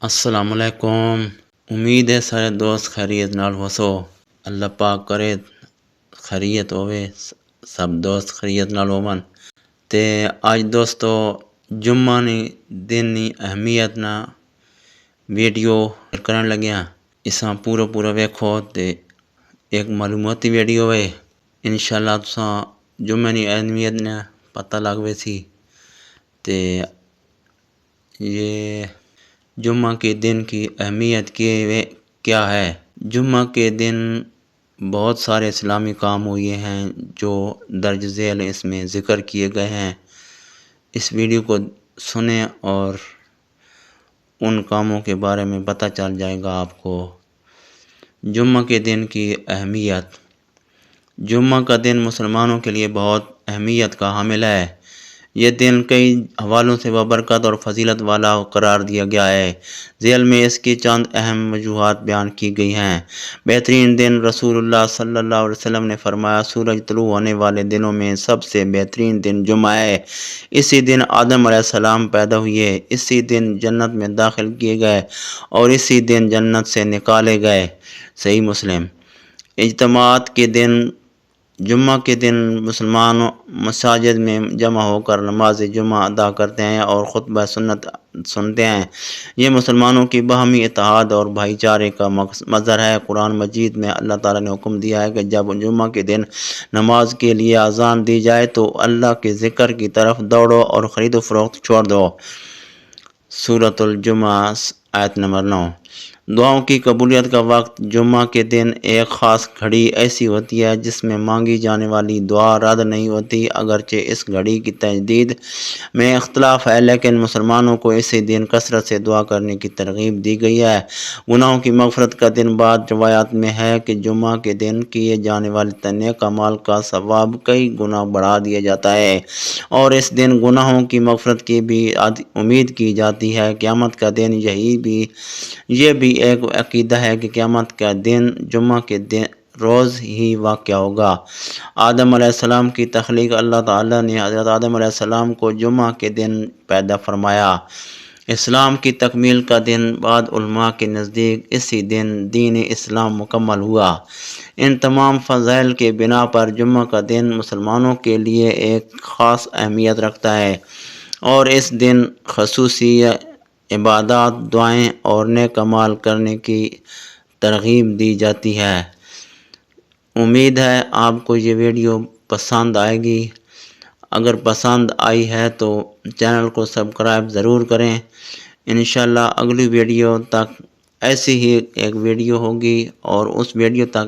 السلام علیکم۔ امید ہے سارے دوست خیریت نال ہوسو۔ اللہ پاک کرے خیریت ہوئے، سب دوست خیریت نال ہوون۔ تے آج دوستو جمعہ نی دن نی اہمیت نا ویڈیو کرن لگیا۔ اساں پورا ویکھو تے ایک معلوماتی ویڈیو ہے۔ انشاءاللہ تساں جمعہ نی اہمیت نا پتہ لگ ویسی۔ تے یہ جمعہ کے دن کی اہمیت کیا ہے؟ جمعہ کے دن بہت سارے اسلامی کام ہوئے ہیں جو درج ذیل اس میں ذکر کیے گئے ہیں۔ اس ویڈیو کو سنیں اور ان کاموں کے بارے میں پتہ چل جائے گا آپ کو۔ جمعہ کے دن کی اہمیت۔ جمعہ کا دن مسلمانوں کے لیے بہت اہمیت کا حامل ہے۔ یہ دن کئی حوالوں سے بابرکت اور فضیلت والا قرار دیا گیا ہے۔ ذیل میں اس کی چند اہم وجوہات بیان کی گئی ہیں۔ بہترین دن۔ رسول اللہ صلی اللہ علیہ وسلم نے فرمایا، سورج طلوع ہونے والے دنوں میں سب سے بہترین دن جمعہ ہے۔ اسی دن آدم علیہ السلام پیدا ہوئے، اسی دن جنت میں داخل کیے گئے اور اسی دن جنت سے نکالے گئے۔ صحیح مسلم۔ اجتماعات کے دن۔ جمعہ کے دن مسلمان مساجد میں جمع ہو کر نماز جمعہ ادا کرتے ہیں اور خطبہ سنت سنتے ہیں۔ یہ مسلمانوں کی باہمی اتحاد اور بھائی چارے کا مظہر ہے۔ قرآن مجید میں اللہ تعالیٰ نے حکم دیا ہے کہ جب جمعہ کے دن نماز کے لیے اذان دی جائے تو اللہ کے ذکر کی طرف دوڑو اور خرید و فروخت چھوڑ دو۔ سورۃ الجمعہ آیت نمبر 9۔ دعاؤں کی قبولیت کا وقت۔ جمعہ کے دن ایک خاص گھڑی ایسی ہوتی ہے جس میں مانگی جانے والی دعا رد نہیں ہوتی۔ اگرچہ اس گھڑی کی تجدید میں اختلاف ہے لیکن مسلمانوں کو اسی دن کثرت سے دعا کرنے کی ترغیب دی گئی ہے۔ گناہوں کی مغفرت کا دن۔ بعض روایات میں ہے کہ جمعہ کے دن کیے جانے والے نیک اعمال کا ثواب کئی گنا بڑھا دیا جاتا ہے اور اس دن گناہوں کی مغفرت کی بھی امید کی جاتی ہے۔ قیامت کا دن۔ یہ بھی ایک عقیدہ ہے کہ قیامت کا دن جمعہ کے دن روز ہی واقع ہوگا۔ آدم علیہ السلام کی تخلیق۔ اللہ تعالیٰ نے حضرت آدم علیہ السلام کو جمعہ کے دن پیدا فرمایا۔ اسلام کی تکمیل کا دن۔ بعض علماء کے نزدیک اسی دن دین اسلام مکمل ہوا۔ ان تمام فضائل کے بنا پر جمعہ کا دن مسلمانوں کے لیے ایک خاص اہمیت رکھتا ہے اور اس دن خصوصی عبادات، دعائیں اور نیک اعمال کرنے کی ترغیب دی جاتی ہے۔ امید ہے آپ کو یہ ویڈیو پسند آئے گی۔ اگر پسند آئی ہے تو چینل کو سبسکرائب ضرور کریں۔ انشاءاللہ اگلی ویڈیو تک ایسی ہی ایک ویڈیو ہوگی اور اس ویڈیو تک